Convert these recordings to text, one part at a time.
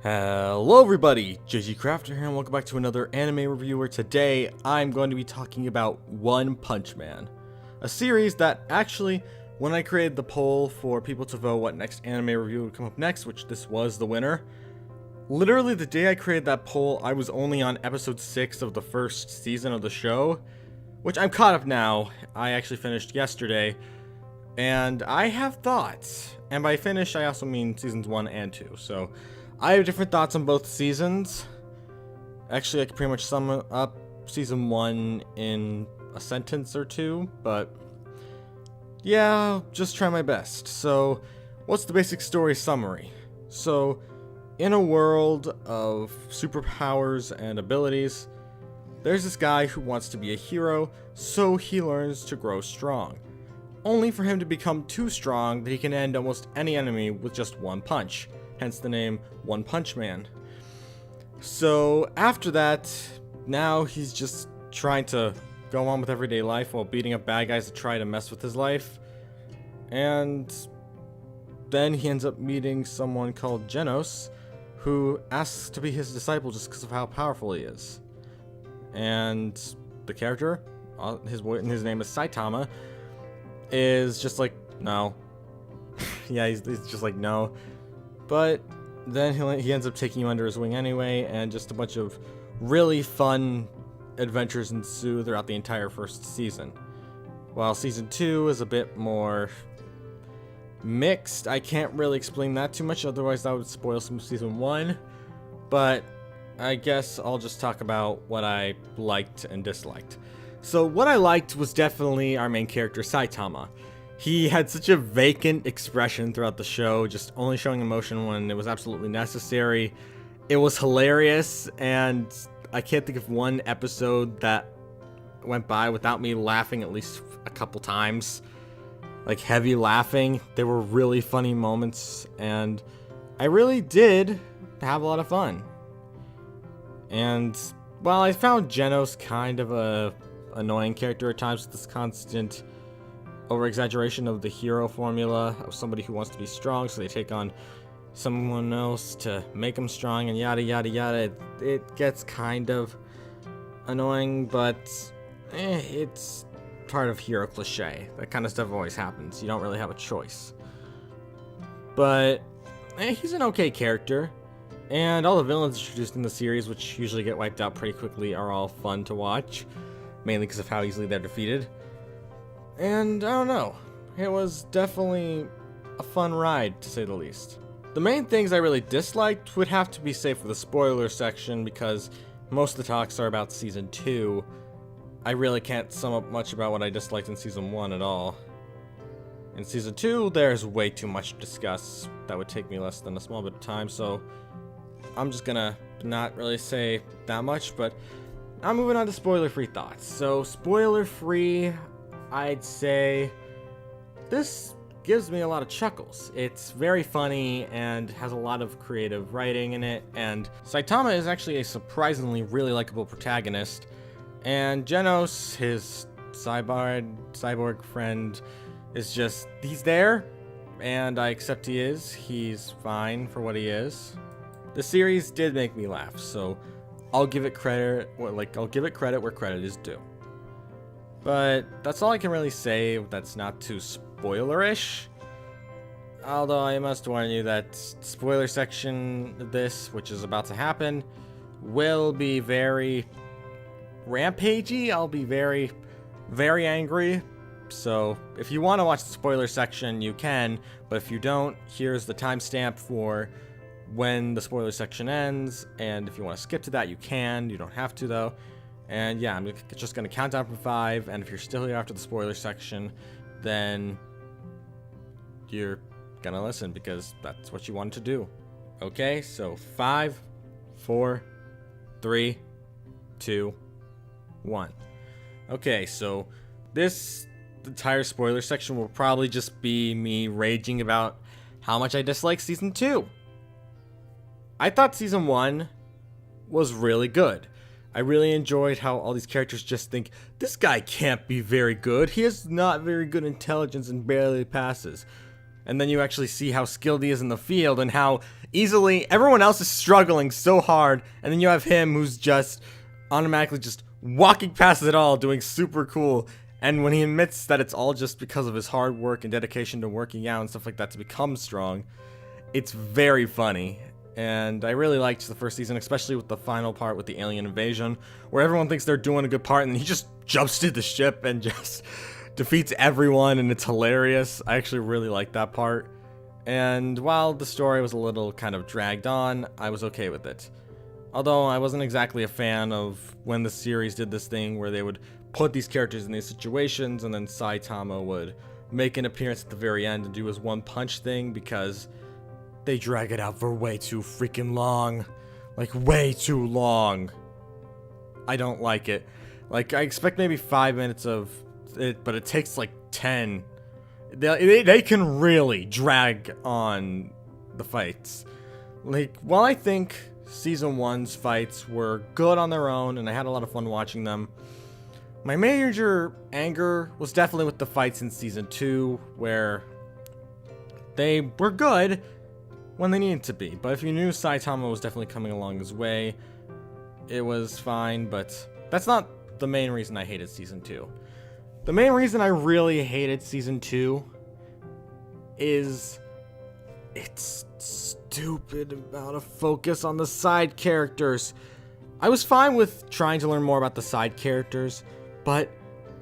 Hello everybody, JG Crafter here and welcome back to another anime review where today I'm going to be talking about One Punch Man. A series that actually, when I created the poll for people to vote what next anime review would come up next, which this was the winner, literally the day I created that poll, I was only on episode 6 of the first season of the show, which I'm caught up now. I actually finished yesterday, and I have thoughts. And by finished, I also mean seasons 1 and 2, so I have different thoughts on both seasons. Actually, I could pretty much sum up season 1 in a sentence or two, but yeah, I'll just try my best. So, what's the basic story summary? So, in a world of superpowers and abilities, there's this guy who wants to be a hero, so he learns to grow strong. Only for him to become too strong that he can end almost any enemy with just one punch. Hence the name One Punch Man. So after that, now he's just trying to go on with everyday life while beating up bad guys that try to mess with his life. And then he ends up meeting someone called Genos, who asks to be his disciple just because of how powerful he is. And the character, his name is Saitama, is just like, no. Yeah, he's just like, no. But then he ends up taking him under his wing anyway, and just a bunch of really fun adventures ensue throughout the entire first season. While season 2 is a bit more mixed, I can't really explain that too much, otherwise that would spoil some of season 1. But I guess I'll just talk about what I liked and disliked. So what I liked was definitely our main character, Saitama. He had such a vacant expression throughout the show, just only showing emotion when it was absolutely necessary. It was hilarious, and I can't think of one episode that went by without me laughing at least a couple times. Like, heavy laughing. There were really funny moments, and I really did have a lot of fun. And while I found Genos kind of a annoying character at times with this constant over-exaggeration of the hero formula of somebody who wants to be strong, so they take on someone else to make them strong and yada yada yada, it gets kind of annoying, but it's part of hero cliche. That kind of stuff always happens. You don't really have a choice. But he's an okay character, and all the villains introduced in the series, which usually get wiped out pretty quickly, are all fun to watch, mainly because of how easily they're defeated. And I don't know, it was definitely a fun ride, to say the least. The main things I really disliked would have to be saved for the spoiler section, because most of the talks are about season 2. I really can't sum up much about what I disliked in season 1 at all. In season 2, there's way too much to discuss. That would take me less than a small bit of time, so I'm just gonna not really say that much, but I'm moving on to spoiler-free thoughts. So, spoiler-free, I'd say this gives me a lot of chuckles. It's very funny and has a lot of creative writing in it, and Saitama is actually a surprisingly really likable protagonist, and Genos, his cyborg friend, is just, he's there, and I accept he is. He's fine for what he is. The series did make me laugh, so I'll give it credit, I'll give it credit where credit is due. But that's all I can really say that's not too spoilerish. Although I must warn you that spoiler section of this, which is about to happen, will be very rampagey. I'll be very, very angry. So if you want to watch the spoiler section, you can. But if you don't, here's the timestamp for when the spoiler section ends. And if you want to skip to that, you can. You don't have to, though. And yeah, I'm just going to count down from 5, and if you're still here after the spoiler section, then you're going to listen, because that's what you wanted to do. Okay, so 5, 4, 3, 2, 1. Okay, so this entire spoiler section will probably just be me raging about how much I dislike Season 2. I thought Season 1 was really good. I really enjoyed how all these characters just think, this guy can't be very good. He has not very good intelligence and barely passes. And then you actually see how skilled he is in the field and how easily everyone else is struggling so hard. And then you have him who's just automatically just walking past it all, doing super cool. And when he admits that it's all just because of his hard work and dedication to working out and stuff like that to become strong, it's very funny. And I really liked the first season, especially with the final part with the alien invasion, where everyone thinks they're doing a good part and he just jumps to the ship and just defeats everyone, and it's hilarious. I actually really liked that part. And while the story was a little kind of dragged on, I was okay with it. Although I wasn't exactly a fan of when the series did this thing where they would put these characters in these situations and then Saitama would make an appearance at the very end and do his one punch thing, because they drag it out for way too freaking long. Like, way too long. I don't like it. Like, I expect maybe 5 minutes of it, but it takes like 10. They can really drag on the fights. Like, while I think Season 1's fights were good on their own, and I had a lot of fun watching them, my major anger was definitely with the fights in Season 2, where they were good when they needed to be. But if you knew Saitama was definitely coming along his way, it was fine, but that's not the main reason I hated Season 2. The main reason I really hated Season 2 is its stupid amount of focus on the side characters. I was fine with trying to learn more about the side characters, but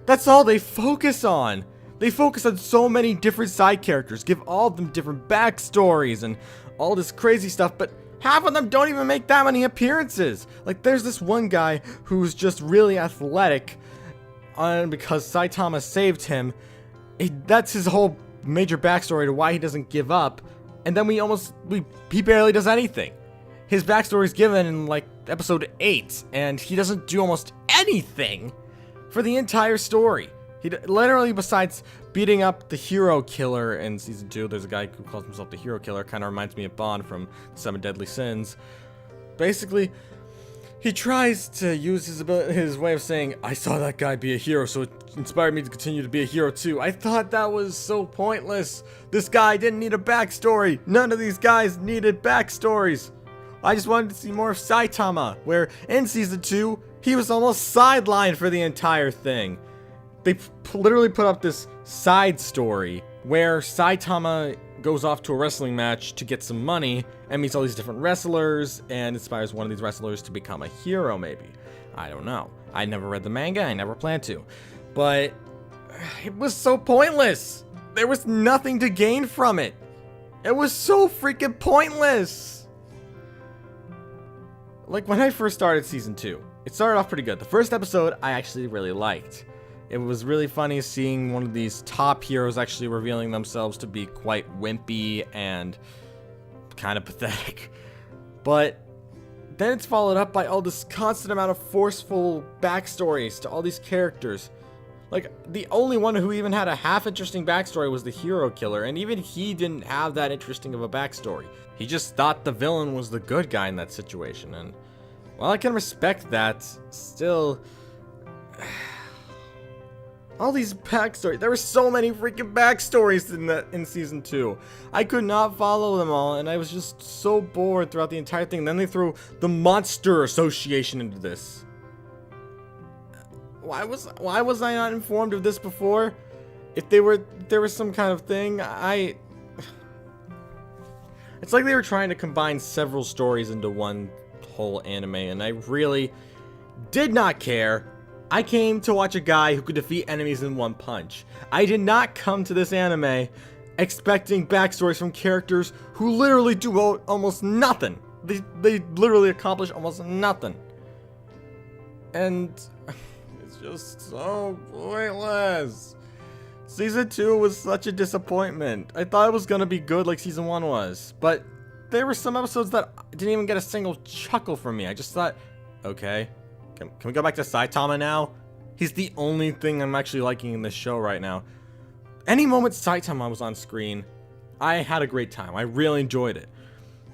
that's all they focus on. They focus on so many different side characters, give all of them different backstories and all this crazy stuff, but half of them don't even make that many appearances. Like, there's this one guy who's just really athletic, and because Saitama saved him, that's his whole major backstory to why he doesn't give up. And then he barely does anything. His backstory is given in like episode 8, and he doesn't do almost anything for the entire story. He literally, besides beating up the hero killer in Season 2, there's a guy who calls himself the hero killer, kind of reminds me of Bond from the 7 Deadly Sins. Basically, he tries to use his way of saying, I saw that guy be a hero, so it inspired me to continue to be a hero too. I thought that was so pointless. This guy didn't need a backstory. None of these guys needed backstories. I just wanted to see more of Saitama, where in Season 2, he was almost sidelined for the entire thing. They literally put up this side story where Saitama goes off to a wrestling match to get some money and meets all these different wrestlers and inspires one of these wrestlers to become a hero, maybe. I don't know. I never read the manga. I never planned to. But it was so pointless. There was nothing to gain from it. It was so freaking pointless. Like, when I first started Season 2, it started off pretty good. The first episode I actually really liked. It was really funny seeing one of these top heroes actually revealing themselves to be quite wimpy and kind of pathetic. But then it's followed up by all this constant amount of forceful backstories to all these characters. Like, the only one who even had a half interesting backstory was the hero killer, and even he didn't have that interesting of a backstory. He just thought the villain was the good guy in that situation, and while I can respect that, still, all these backstories. There were so many freaking backstories in Season 2. I could not follow them all, and I was just so bored throughout the entire thing. Then they threw the Monster Association into this. Why was I not informed of this before? If there was some kind of thing, it's like they were trying to combine several stories into one whole anime, and I really did not care. I came to watch a guy who could defeat enemies in one punch. I did not come to this anime expecting backstories from characters who literally do almost nothing. They literally accomplish almost nothing. And it's just so pointless. Season 2 was such a disappointment. I thought it was gonna be good like Season 1 was, but there were some episodes that didn't even get a single chuckle from me. I just thought, okay, can we go back to Saitama now? He's the only thing I'm actually liking in this show right now. Any moment Saitama was on screen, I had a great time. I really enjoyed it.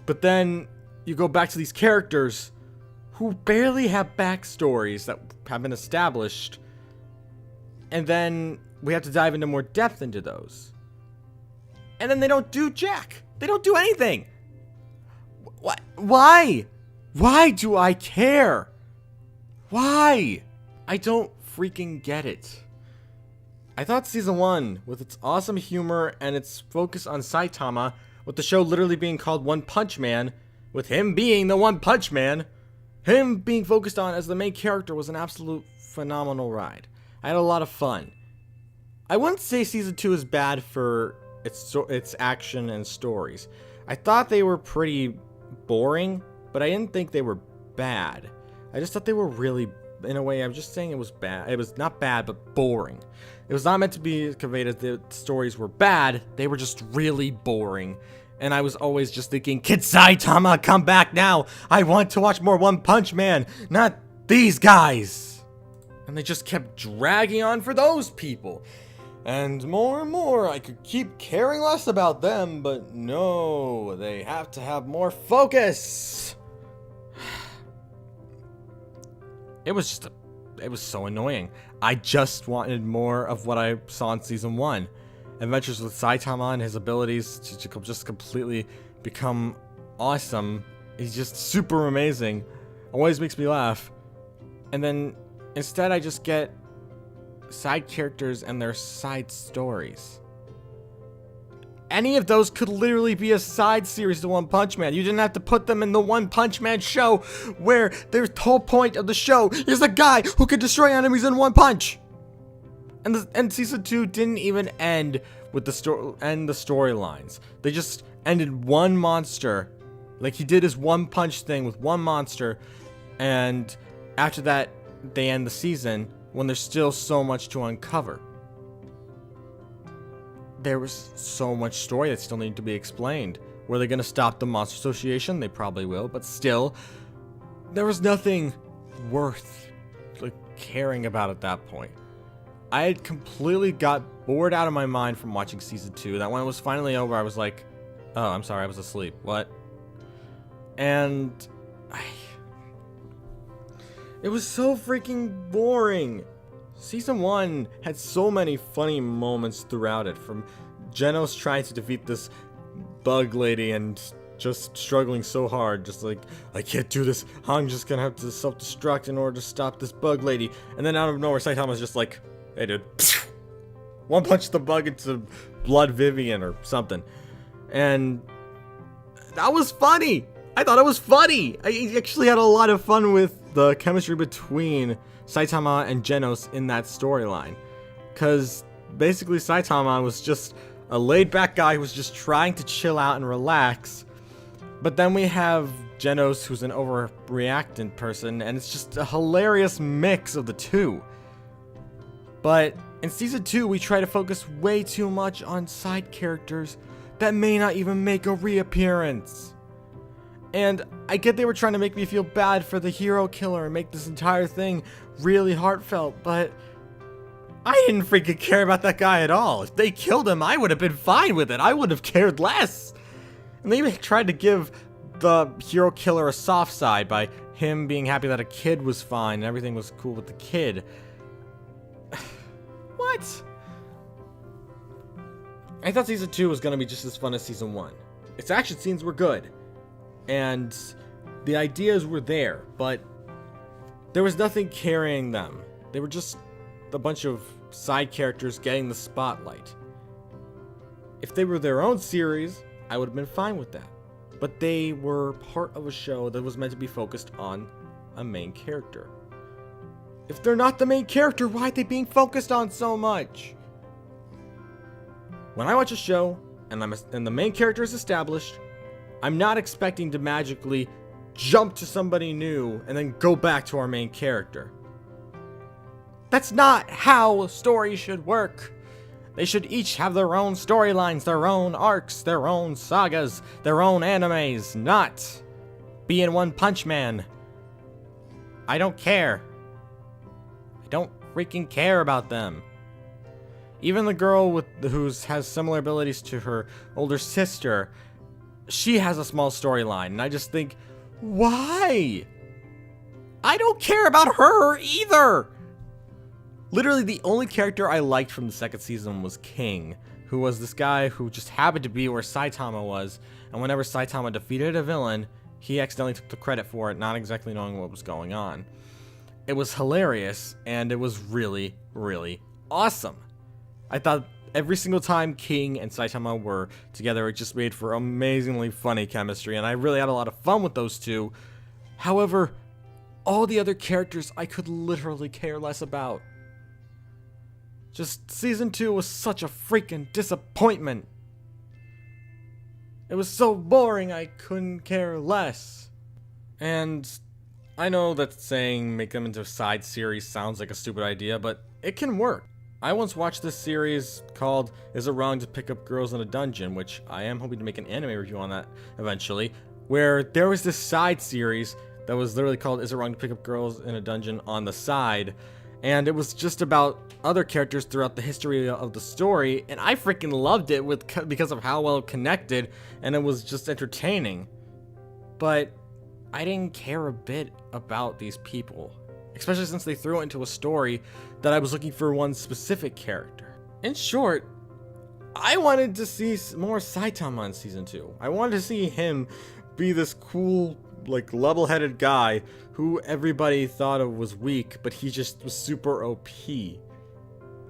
But then you go back to these characters who barely have backstories that have been established, and then we have to dive into more depth into those. And then they don't do jack. They don't do anything. What? Why? Why do I care? Why? I don't freaking get it. I thought season 1, with its awesome humor and its focus on Saitama, with the show literally being called One Punch Man, with him being the One Punch Man, him being focused on as the main character, was an absolute phenomenal ride. I had a lot of fun. I wouldn't say season 2 is bad for its action and stories. I thought they were pretty boring, but I didn't think they were bad. I just thought they were really, in a way, I'm just saying it was bad. It was not bad, but boring. It was not meant to be conveyed as the stories were bad. They were just really boring. And I was always just thinking, Kid Saitama, come back now. I want to watch more One Punch Man, not these guys. And they just kept dragging on for those people. And more, I could keep caring less about them, but no, they have to have more focus. It was so annoying. I just wanted more of what I saw in season 1. Adventures with Saitama and his abilities to just completely become awesome. He's just super amazing. Always makes me laugh. And then instead I just get side characters and their side stories. Any of those could literally be a side series to One Punch Man. You didn't have to put them in the One Punch Man show, where the whole point of the show is a guy who could destroy enemies in one punch. And season 2 didn't even end with the storylines. They just ended one monster. Like, he did his one punch thing with one monster, and after that they end the season when there's still so much to uncover. There was so much story that still needed to be explained. Were they going to stop the Monster Association? They probably will, but still, there was nothing worth caring about at that point. I had completely got bored out of my mind from watching season 2. That when it was finally over, I was like, oh, I'm sorry, I was asleep. What? And it was so freaking boring. Season 1 had so many funny moments throughout it, from Genos trying to defeat this bug lady and just struggling so hard, just like, I can't do this, I'm just gonna have to self-destruct in order to stop this bug lady. And then out of nowhere, Saitama's just like, hey dude, one punch the bug into Blood Vivian or something. And that was funny. I thought it was funny. I actually had a lot of fun with the chemistry between Saitama and Genos in that storyline, because basically Saitama was just a laid-back guy who was just trying to chill out and relax, but then we have Genos, who's an overreactant person, and it's just a hilarious mix of the two. But in season 2 we try to focus way too much on side characters that may not even make a reappearance. And I get they were trying to make me feel bad for the hero killer and make this entire thing really heartfelt, but I didn't freaking care about that guy at all. If they killed him, I would have been fine with it. I would have cared less. And they even tried to give the hero killer a soft side by him being happy that a kid was fine and everything was cool with the kid. What? I thought season 2 was going to be just as fun as season 1. Its action scenes were good, and the ideas were there, but there was nothing carrying them. They were just a bunch of side characters getting the spotlight. If they were their own series, I would have been fine with that. But they were part of a show that was meant to be focused on a main character. If they're not the main character, why are they being focused on so much? When I watch a show and the main character is established, I'm not expecting to magically jump to somebody new and then go back to our main character. That's not how stories should work. They should each have their own storylines, their own arcs, their own sagas, their own animes, not be in One Punch Man. I don't care. I don't freaking care about them. Even the girl who has similar abilities to her older sister, she has a small storyline, and I just think, why? I don't care about her either! Literally, the only character I liked from the second season was King, who was this guy who just happened to be where Saitama was, and whenever Saitama defeated a villain, he accidentally took the credit for it, not exactly knowing what was going on. It was hilarious, and it was really, really awesome. I thought every single time King and Saitama were together, it just made for amazingly funny chemistry, and I really had a lot of fun with those two. However, all the other characters I could literally care less about. Just season 2 was such a freaking disappointment. It was so boring I couldn't care less. And I know that saying make them into a side series sounds like a stupid idea, but it can work. I once watched this series called Is It Wrong to Pick Up Girls in a Dungeon, which I am hoping to make an anime review on that eventually, where there was this side series that was literally called Is It Wrong to Pick Up Girls in a Dungeon on the side, and it was just about other characters throughout the history of the story, and I freaking loved it because of how well it connected, and it was just entertaining. But I didn't care a bit about these people, especially since they threw it into a story that I was looking for one specific character. In short, I wanted to see more Saitama in season 2. I wanted to see him be this cool, like, level-headed guy who everybody thought of was weak, but he just was super OP.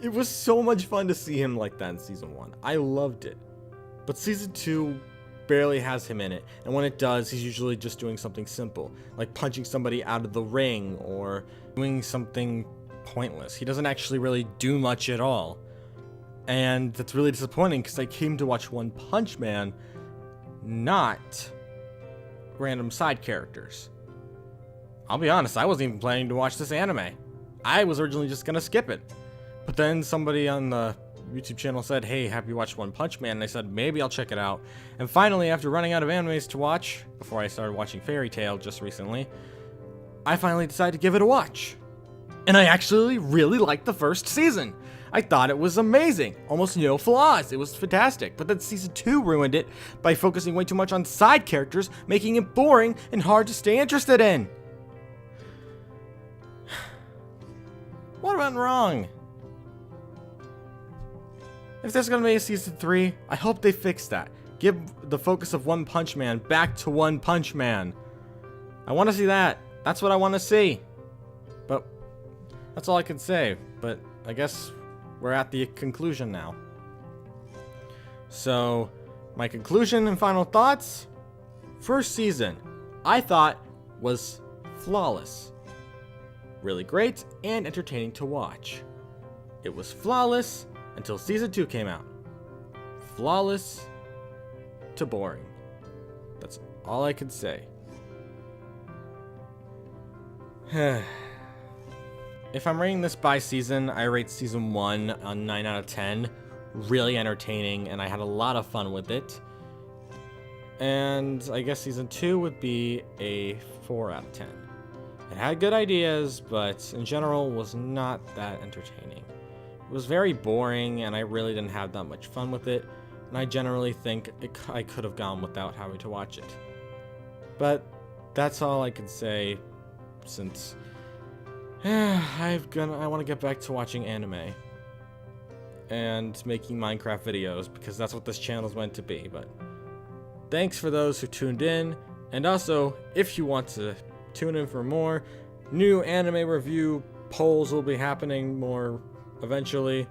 It was so much fun to see him like that in season 1. I loved it. But season 2 barely has him in it, and when it does, he's usually just doing something simple, like punching somebody out of the ring or doing something pointless. He doesn't actually really do much at all. And that's really disappointing because I came to watch One Punch Man, not random side characters. I'll be honest, I wasn't even planning to watch this anime. I was originally just gonna skip it. But then somebody on the YouTube channel said, hey, have you watched One Punch Man? And I said, maybe I'll check it out. And finally, after running out of animes to watch, before I started watching Fairy Tail just recently, I finally decided to give it a watch. And I actually really liked the first season. I thought it was amazing. Almost no flaws. It was fantastic. But then season 2 ruined it by focusing way too much on side characters, making it boring and hard to stay interested in. What went wrong? If there's gonna be a season 3, I hope they fix that. Give the focus of One Punch Man back to One Punch Man. I want to see that. That's what I want to see. But that's all I can say. But I guess we're at the conclusion now. So, my conclusion and final thoughts. First season, I thought was flawless. Really great and entertaining to watch. It was flawless until season 2 came out. Flawless to boring. That's all I can say. If I'm rating this by season, I rate season 1 a 9 out of 10. Really entertaining, and I had a lot of fun with it. And I guess season 2 would be a 4 out of 10. It had good ideas, but in general was not that entertaining. It was very boring, and I really didn't have that much fun with it, and I generally think I could have gone without having to watch it. But that's all I can say, since I want to get back to watching anime and making Minecraft videos, because that's what this channel is meant to be. But thanks for those who tuned in, and also if you want to tune in for more new anime review polls will be happening more eventually.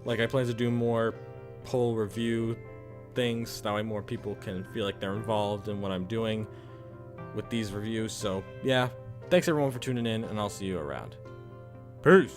Like, I plan to do more poll review things, that way more people can feel like they're involved in what I'm doing with these reviews. So yeah, thanks everyone for tuning in, and I'll see you around. Peace.